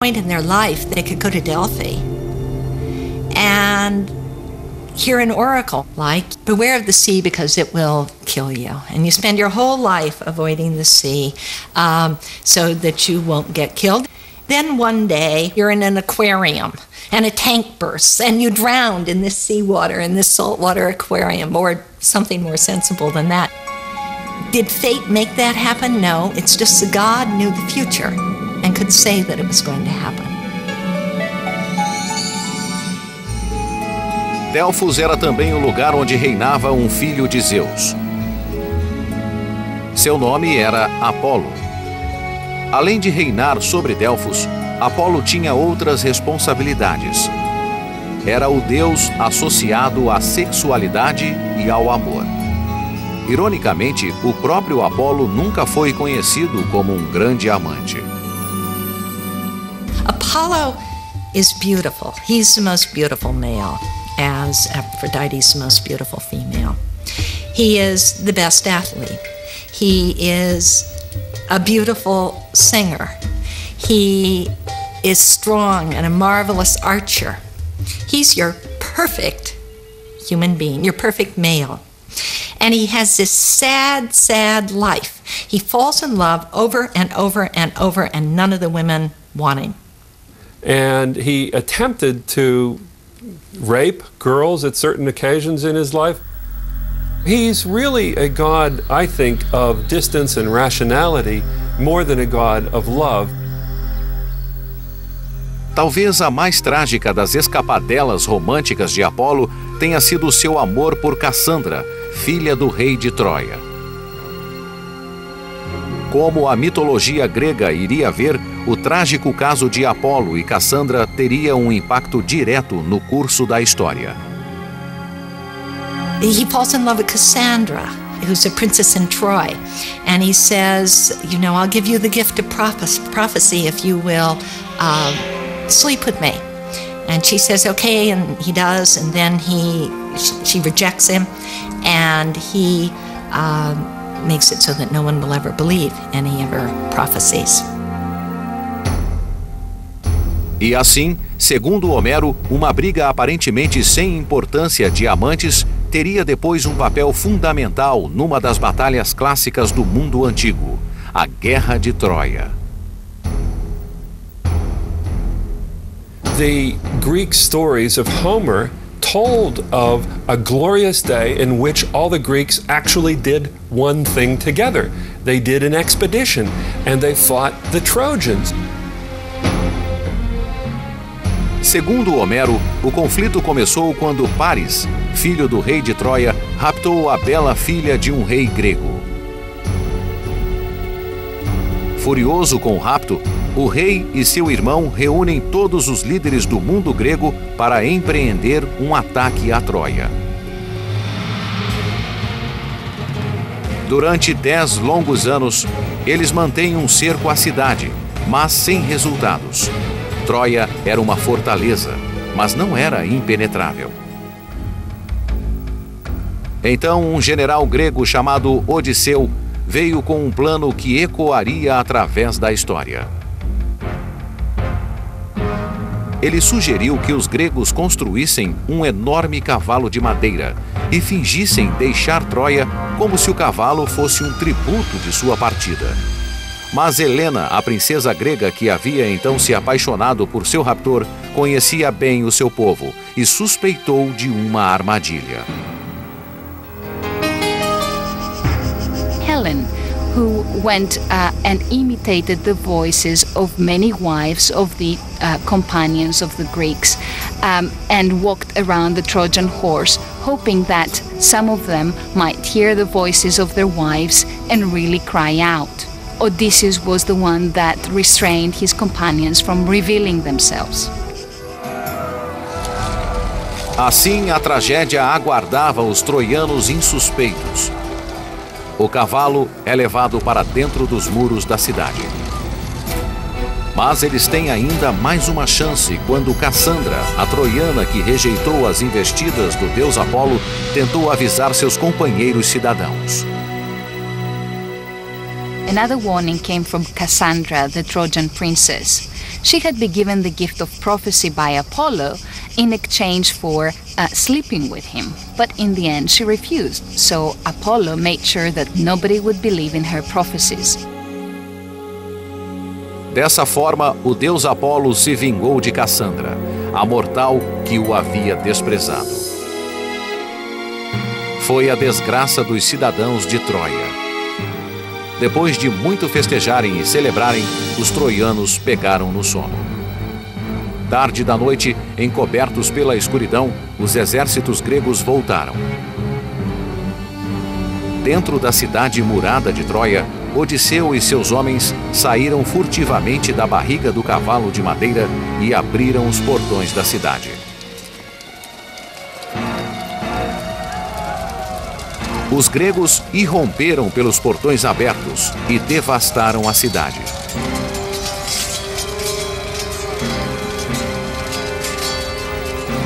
point in their life, they could go to Delphi and hear an oracle like, beware of the sea because it will kill you. And you spend your whole life avoiding the sea so that you won't get killed. Then one day you're in an aquarium and a tank bursts and you drowned in this seawater, in this saltwater aquarium, or something more sensible than that. Did fate make that happen? No, it's just that God knew the future and could say that it was going to happen. Delfos era também o lugar onde reinava um filho de Zeus. Seu nome era Apolo. Além de reinar sobre Delfos, Apolo tinha outras responsabilidades. Era o deus associado à sexualidade e ao amor. Ironicamente, o próprio Apolo nunca foi conhecido como um grande amante. Apollo is beautiful. He's the most beautiful male, as Aphrodite's the most beautiful female. He is the best athlete. He is a beautiful singer. He is strong and a marvelous archer. He's your perfect human being, your perfect male. And he has this sad, sad life. He falls in love over and over and over, and none of the women want him. And he attempted to rape girls at certain occasions in his life. He's really a god, I think, of distance and rationality more than a god of love. Talvez a mais trágica das escapadelas românticas de Apolo tenha sido seu amor por Cassandra, filha do rei de Troia. Como a mitologia grega iria ver, o trágico caso de Apolo e Cassandra teria um impacto direto no curso da história. He falls in love with Cassandra, who's a princess in Troy, and he says, you know, I'll give you the gift of prophecy if you will sleep with me. And she says, okay, and he does, and then she rejects him, and he makes it so that no one will ever believe any of her prophecies. E assim, segundo Homero, uma briga aparentemente sem importância de amantes teria depois um papel fundamental numa das batalhas clássicas do mundo antigo, a Guerra de Troia. The Greek stories of Homer told of a glorious day in which all the Greeks actually did one thing together. They did an expedition and they fought the Trojans. Segundo Homero, o conflito começou quando Paris, filho do rei de Troia, raptou a bela filha de um rei grego. Furioso com o rapto, o rei e seu irmão reúnem todos os líderes do mundo grego para empreender um ataque a Troia. Durante 10 longos anos, eles mantêm um cerco à cidade, mas sem resultados. Troia era uma fortaleza, mas não era impenetrável. Então, um general grego chamado Odisseu veio com um plano que ecoaria através da história. Ele sugeriu que os gregos construíssem um enorme cavalo de madeira e fingissem deixar Troia como se o cavalo fosse um tributo de sua partida. Mas Helena, a princesa grega que havia então se apaixonado por seu raptor, conhecia bem o seu povo e suspeitou de uma armadilha. Helen, who went and imitated the voices of many wives of the companions of the Greeks and walked around the Trojan horse, hoping that some of them might hear the voices of their wives and really cry out. Odysseus was the one that restrained his companions from revealing themselves. Assim, a tragédia aguardava os troianos insuspeitos. O cavalo é levado para dentro dos muros da cidade. Mas eles têm ainda mais uma chance quando Cassandra, a troiana que rejeitou as investidas do deus Apolo, tentou avisar seus companheiros cidadãos. Another warning came from Cassandra, the Trojan princess. She had been given the gift of prophecy by Apollo in exchange for sleeping with him, but in the end she refused, so Apollo made sure that nobody would believe in her prophecies. Dessa forma, o deus Apolo se vingou de Cassandra, a mortal que o havia desprezado. Foi a desgraça dos cidadãos de Troia. Depois de muito festejarem e celebrarem, os troianos pegaram no sono. Tarde da noite, encobertos pela escuridão, os exércitos gregos voltaram. Dentro da cidade murada de Troia, Odisseu e seus homens saíram furtivamente da barriga do cavalo de madeira e abriram os portões da cidade. Os gregos irromperam pelos portões abertos e devastaram a cidade.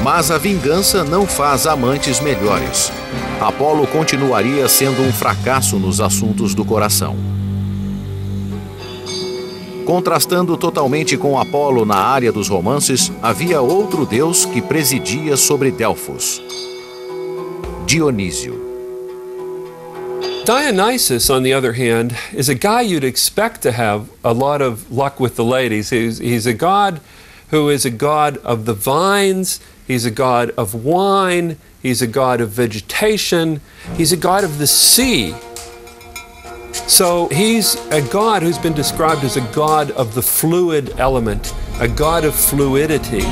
Mas a vingança não faz amantes melhores. Apolo continuaria sendo um fracasso nos assuntos do coração. Contrastando totalmente com Apolo na área dos romances, havia outro deus que presidia sobre Delfos: Dionísio. Dionysus, on the other hand, is a guy you'd expect to have a lot of luck with the ladies. He's a god who is a god of the vines, he's a god of wine, he's a god of vegetation, he's a god of the sea. So he's a god who's been described as a god of the fluid element, a god of fluidity.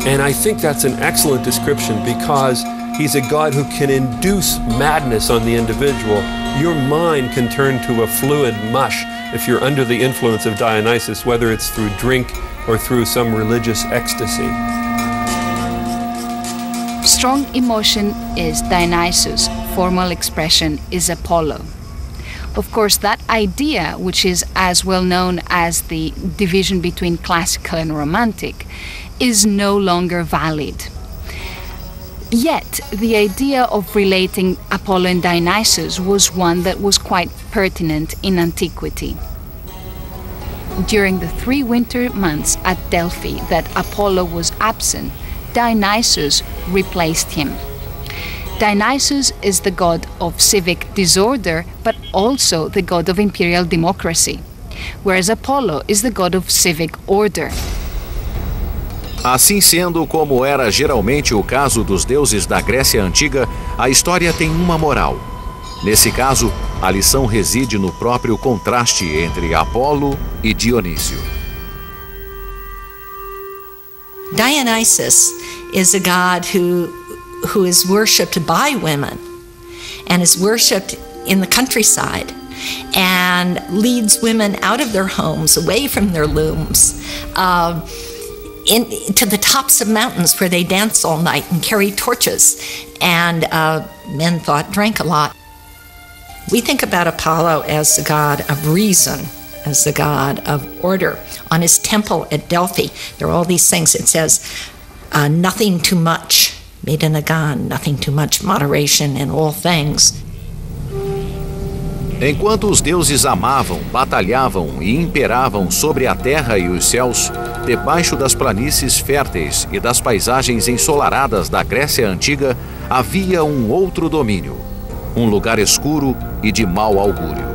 And I think that's an excellent description because he's a god who can induce madness on the individual. Your mind can turn to a fluid mush if you're under the influence of Dionysus, whether it's through drink or through some religious ecstasy. Strong emotion is Dionysus, formal expression is Apollo. Of course, that idea, which is as well known as the division between classical and romantic, is no longer valid. Yet, the idea of relating Apollo and Dionysus was one that was quite pertinent in antiquity. During the 3 winter months at Delphi that Apollo was absent, Dionysus replaced him. Dionysus is the god of civic disorder, but also the god of imperial democracy, whereas Apollo is the god of civic order. Assim sendo, como era geralmente o caso dos deuses da Grécia Antiga, a história tem uma moral. Nesse caso, a lição reside no próprio contraste entre Apolo e Dionísio. Dionysus is a god who is worshipped by women and is worshipped in the countryside and leads women out of their homes, away from their looms, to the tops of mountains where they dance all night and carry torches, and men thought drank a lot. We think about Apollo as the god of reason, as the god of order. On his temple at Delphi, there are all these things. It says, nothing too much, Medinagon, nothing too much, moderation in all things. Enquanto os deuses amavam, batalhavam e imperavam sobre a terra e os céus, debaixo das planícies férteis e das paisagens ensolaradas da Grécia Antiga, havia um outro domínio, um lugar escuro e de mau augúrio.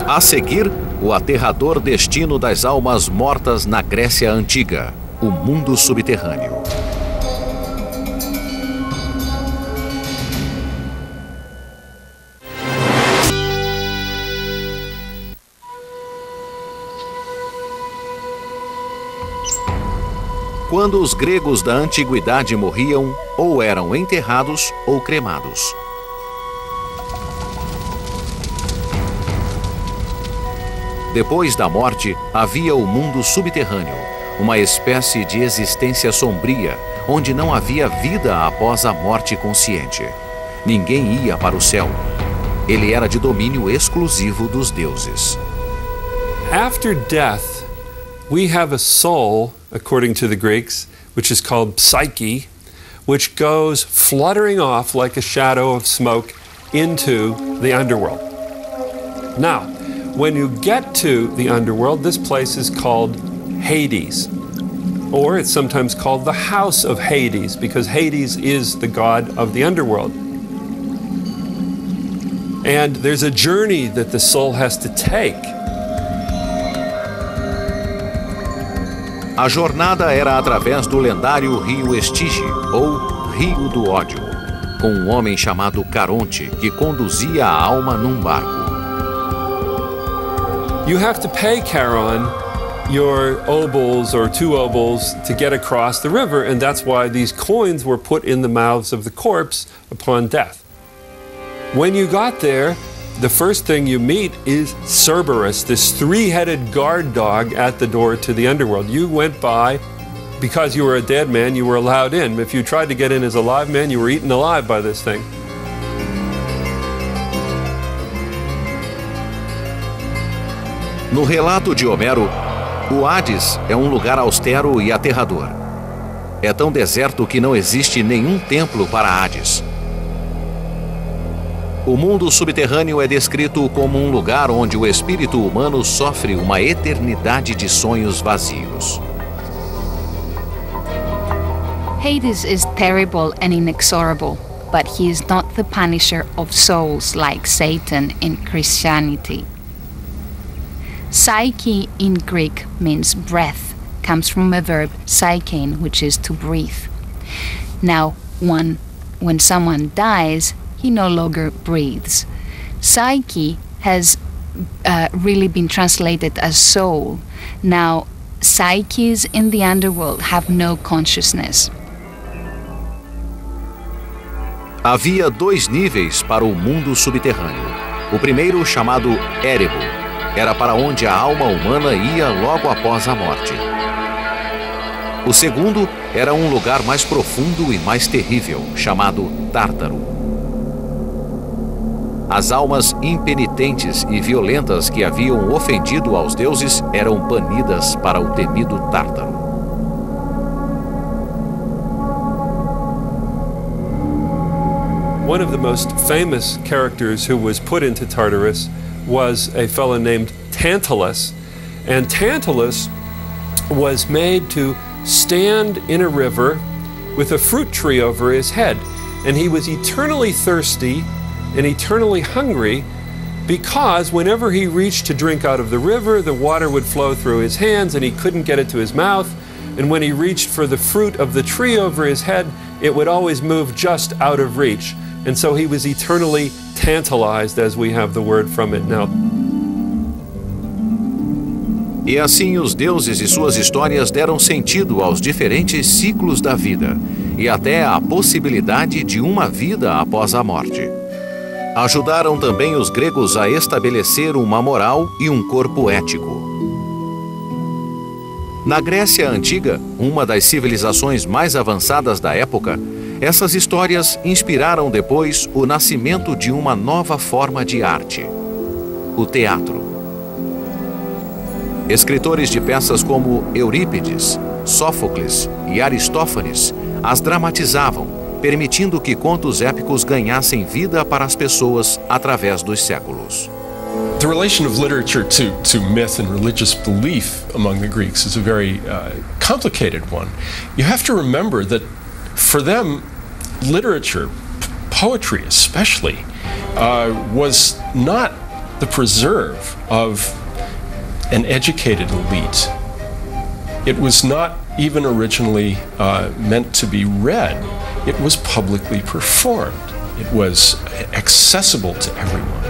A seguir, o aterrador destino das almas mortas na Grécia Antiga, o mundo subterrâneo. Quando os gregos da antiguidade morriam, ou eram enterrados ou cremados. Depois da morte, havia o mundo subterrâneo, uma espécie de existência sombria, onde não havia vida após a morte consciente. Ninguém ia para o céu. Ele era de domínio exclusivo dos deuses. After death, we have a soul, according to the Greeks, which is called Psyche, which goes fluttering off like a shadow of smoke into the underworld. Now, when you get to the underworld, this place is called Hades. Or it's sometimes called the house of Hades, because Hades is the god of the underworld. And there's a journey that the soul has to take. A jornada era através do lendário rio Estige, ou Rio do Ódio, com um homem chamado Caronte, que conduzia a alma num barco. You have to pay Charon your obols or 2 obols to get across the river, and that's why these coins were put in the mouths of the corpse upon death. When you got there, the first thing you meet is Cerberus, this 3-headed guard dog at the door to the underworld. You went by, because you were a dead man, you were allowed in. If you tried to get in as a live man, you were eaten alive by this thing. No relato de Homero, o Hades é um lugar austero e aterrador. É tão deserto que não existe nenhum templo para Hades. O mundo subterrâneo é descrito como um lugar onde o espírito humano sofre uma eternidade de sonhos vazios. Hades is terrible and inexorable, but he is not the punisher of souls like Satan in Christianity. Psyche in Greek means breath, comes from a verb psychein, which is to breathe. Now, when someone dies, he no longer breathes. Psyche has really been translated as soul. Now, psyches in the underworld have no consciousness. Havia 2 níveis para o mundo subterrâneo. O primeiro, chamado Érebo, era para onde a alma humana ia logo após a morte. O segundo era um lugar mais profundo e mais terrível, chamado Tártaro. As almas impenitentes e violentas que haviam ofendido aos deuses eram banidas para o temido Tártaro. One of the most famous characters who was put into Tartarus was a fellow named Tantalus. And Tantalus was made to stand in a river with a fruit tree over his head. And he was eternally thirsty and eternally hungry, because whenever he reached to drink out of the river, the water would flow through his hands and he couldn't get it to his mouth. And when he reached for the fruit of the tree over his head, it would always move just out of reach. And so he was eternally tantalized, as we have the word from it now. E assim os deuses e suas histórias deram sentido aos diferentes ciclos da vida, e até à possibilidade de uma vida após a morte. Ajudaram também os gregos a estabelecer uma moral e um corpo ético. Na Grécia Antiga, uma das civilizações mais avançadas da época, essas histórias inspiraram depois o nascimento de uma nova forma de arte: o teatro. Escritores de peças como Eurípides, Sófocles e Aristófanes as dramatizavam, permitindo que contos épicos ganhassem vida para as pessoas através dos séculos. The relation of literature to myth and religious belief among the Greeks is a very complicated one. You have to remember that for them, literature, poetry especially, was not the preserve of an educated elite. It was not even originally meant to be read. It was publicly performed. It was accessible to everyone.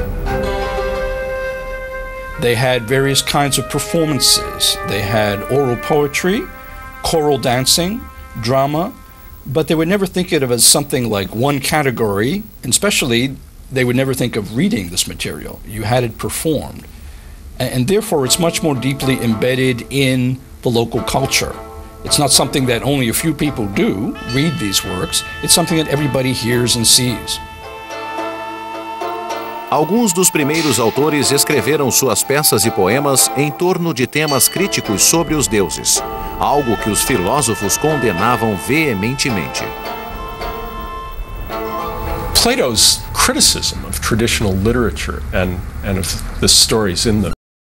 They had various kinds of performances. They had oral poetry, choral dancing, drama, but they would never think of it as something like one category, and especially they would never think of reading this material. You had it performed. And therefore it's much more deeply embedded in the local culture. It's not something that only a few people do, read these works. It's something that everybody hears and sees. Alguns dos primeiros autores escreveram suas peças e poemas em torno de temas críticos sobre os deuses, algo que os filósofos condenavam veementemente. Plato's criticism of traditional literature and of the stories in them